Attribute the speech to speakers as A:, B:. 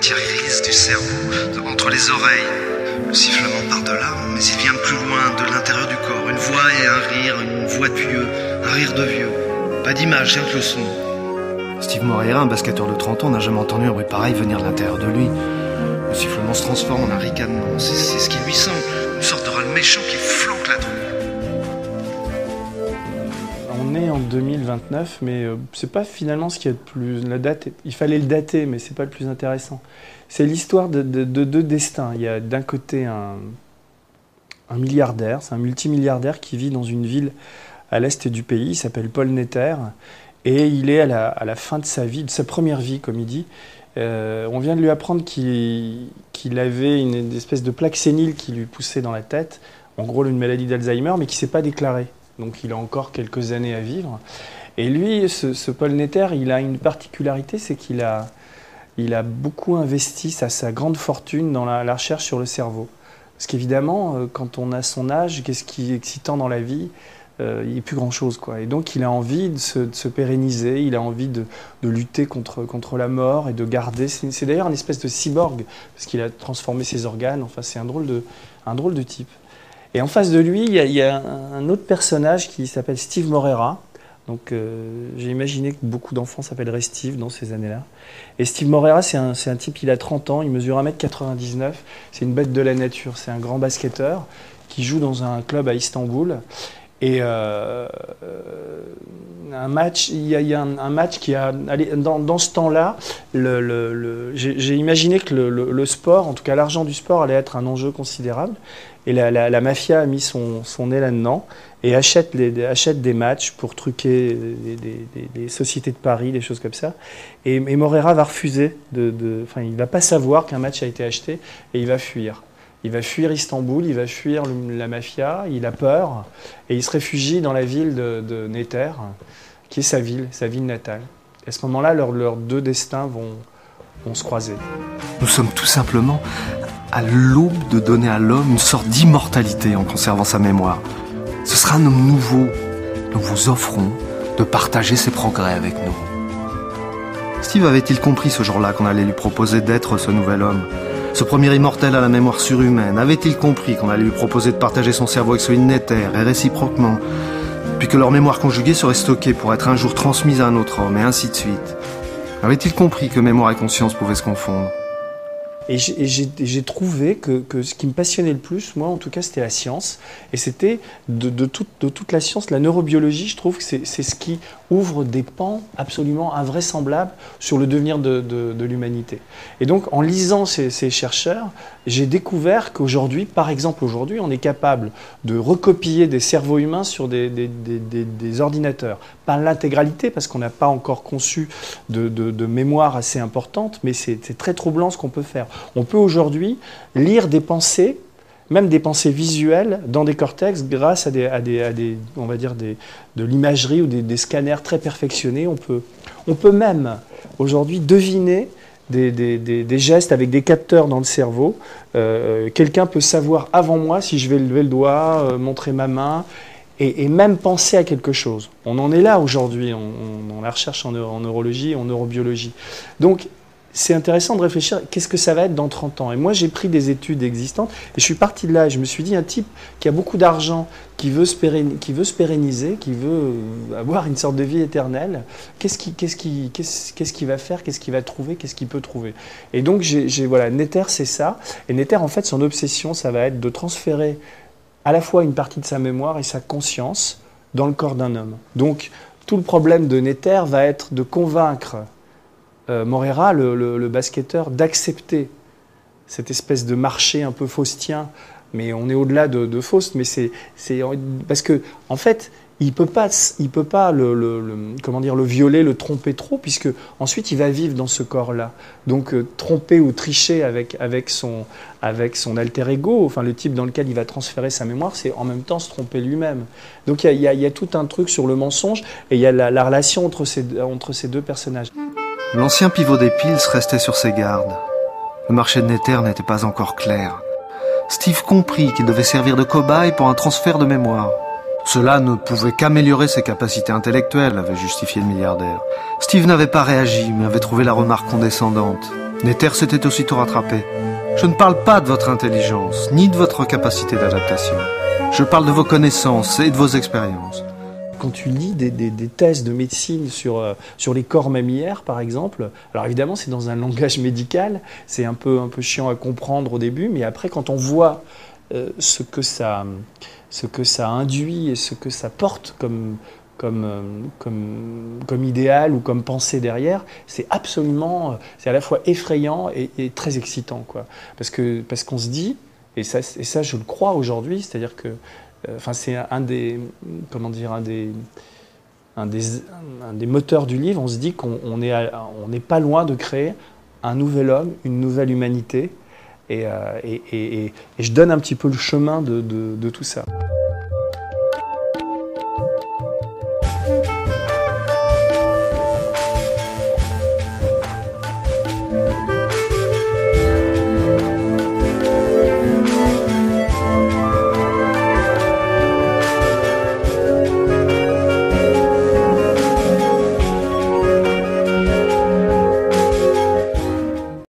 A: matière grise du cerveau, entre les oreilles. Le sifflement part de là, mais il vient de plus loin, de l'intérieur du corps. Une voix et un rire, une voix de vieux, un rire de vieux. Pas d'image, rien que le son.
B: Steve Moreira, un basketteur de 30 ans, n'a jamais entendu un bruit pareil venir de l'intérieur de lui. Le sifflement se transforme en un ricanement.
A: C'est ce qui lui semble, une sorte de râle méchant qui flanque la troupe.
C: On est en 2029, mais c'est pas finalement ce qui est le plus... La date, il fallait le dater, mais c'est pas le plus intéressant. C'est l'histoire de deux destins. Il y a d'un côté un milliardaire, c'est un multimilliardaire qui vit dans une ville à l'est du pays, il s'appelle Paul Netter, et il est à la fin de sa vie, de sa première vie, comme il dit. On vient de lui apprendre qu'il avait une espèce de plaque sénile qui lui poussait dans la tête, en gros une maladie d'Alzheimer, mais qui ne s'est pas déclarée. Donc il a encore quelques années à vivre. Et lui, ce Paul Netter, il a une particularité, c'est qu'il a beaucoup investi sa grande fortune dans la recherche sur le cerveau. Parce qu'évidemment, quand on a son âge, qu'est-ce qui est excitant dans la vie ? Il n'y a plus grand-chose, quoi. Et donc il a envie de se pérenniser, il a envie de lutter contre la mort et de garder... C'est d'ailleurs une espèce de cyborg, parce qu'il a transformé ses organes. Enfin, c'est un drôle de type. Et en face de lui, il y a un autre personnage qui s'appelle Steve Moreira. Donc j'ai imaginé que beaucoup d'enfants s'appelleraient Steve dans ces années-là. Et Steve Moreira, c'est un type, il a 30 ans, il mesure 1m99, c'est une bête de la nature, c'est un grand basketteur qui joue dans un club à Istanbul. Et un match, il y a un match qui a... Allez, dans ce temps-là, j'ai imaginé que le sport, en tout cas l'argent du sport, allait être un enjeu considérable. Et la mafia a mis son nez là-dedans et achète des matchs pour truquer des sociétés de paris, des choses comme ça. Et Moreira va refuser enfin, il ne va pas savoir qu'un match a été acheté et il va fuir. Il va fuir Istanbul, il va fuir la mafia, il a peur et il se réfugie dans la ville de Netter, qui est sa ville natale. Et à ce moment-là, leurs deux destins vont se croiser.
B: Nous sommes tout simplement à l'aube de donner à l'homme une sorte d'immortalité en conservant sa mémoire. Ce sera un homme nouveau. Nous vous offrons de partager ses progrès avec nous. Steve avait-il compris ce jour-là qu'on allait lui proposer d'être ce nouvel homme ? Ce premier immortel à la mémoire surhumaine, avait-il compris qu'on allait lui proposer de partager son cerveau avec celui de Netter, et réciproquement, puis que leur mémoire conjuguée serait stockée pour être un jour transmise à un autre homme, et ainsi de suite? Avait-il compris que mémoire et conscience pouvaient se confondre?
C: Et j'ai trouvé que ce qui me passionnait le plus, moi en tout cas, c'était la science. Et c'était de toute la science, la neurobiologie, je trouve que c'est ce qui ouvre des pans absolument invraisemblables sur le devenir de l'humanité. Et donc, en lisant ces chercheurs, j'ai découvert qu'aujourd'hui, par exemple aujourd'hui, on est capable de recopier des cerveaux humains sur des ordinateurs. Pas l'intégralité, parce qu'on n'a pas encore conçu de mémoire assez importante, mais c'est très troublant ce qu'on peut faire. On peut aujourd'hui lire des pensées, même des pensées visuelles, dans des cortex grâce à on va dire de l'imagerie ou des scanners très perfectionnés. On peut même aujourd'hui deviner des gestes avec des capteurs dans le cerveau. Quelqu'un peut savoir avant moi si je vais lever le doigt, montrer ma main, et même penser à quelque chose. On en est là aujourd'hui, on la recherche en neurologie, en neurobiologie. Donc, c'est intéressant de réfléchir, qu'est-ce que ça va être dans 30 ans? Et moi, j'ai pris des études existantes, et je suis parti de là, et je me suis dit, un type qui a beaucoup d'argent, qui veut se pérenniser, qui veut avoir une sorte de vie éternelle, qu'est-ce qu'il va faire, qu'est-ce qu'il va trouver, qu'est-ce qu'il peut trouver? Et donc, voilà, Netter, c'est ça. Et Netter, en fait, son obsession, ça va être de transférer à la fois une partie de sa mémoire et sa conscience dans le corps d'un homme. Donc, tout le problème de Netter va être de convaincre Moreira, le basketteur, d'accepter cette espèce de marché un peu faustien, mais on est au-delà de Faust, mais c'est parce que en fait il peut pas le violer, le tromper trop, puisque ensuite il va vivre dans ce corps-là. Donc tromper ou tricher avec son alter ego, enfin le type dans lequel il va transférer sa mémoire, c'est en même temps se tromper lui-même. Donc il y a tout un truc sur le mensonge, et il y a la relation entre ces deux personnages.
B: L'ancien pivot des Pils restait sur ses gardes. Le marché de Netter n'était pas encore clair. Steve comprit qu'il devait servir de cobaye pour un transfert de mémoire. Cela ne pouvait qu'améliorer ses capacités intellectuelles, avait justifié le milliardaire. Steve n'avait pas réagi, mais avait trouvé la remarque condescendante. Nether s'était aussitôt rattrapé. Je ne parle pas de votre intelligence, ni de votre capacité d'adaptation. Je parle de vos connaissances et de vos expériences.
C: Quand tu lis des thèses de médecine sur les corps mammillaires, par exemple, alors évidemment, c'est dans un langage médical, c'est un peu chiant à comprendre au début, mais après, quand on voit ce que ça induit et ce que ça porte comme idéal ou comme pensée derrière, c'est à la fois effrayant et très excitant, quoi. Parce qu'on se dit, et ça je le crois aujourd'hui, c'est-à-dire que c'est un des moteurs du livre. On se dit qu'on n'est pas loin de créer un nouvel homme, une nouvelle humanité, et je donne un petit peu le chemin de tout ça.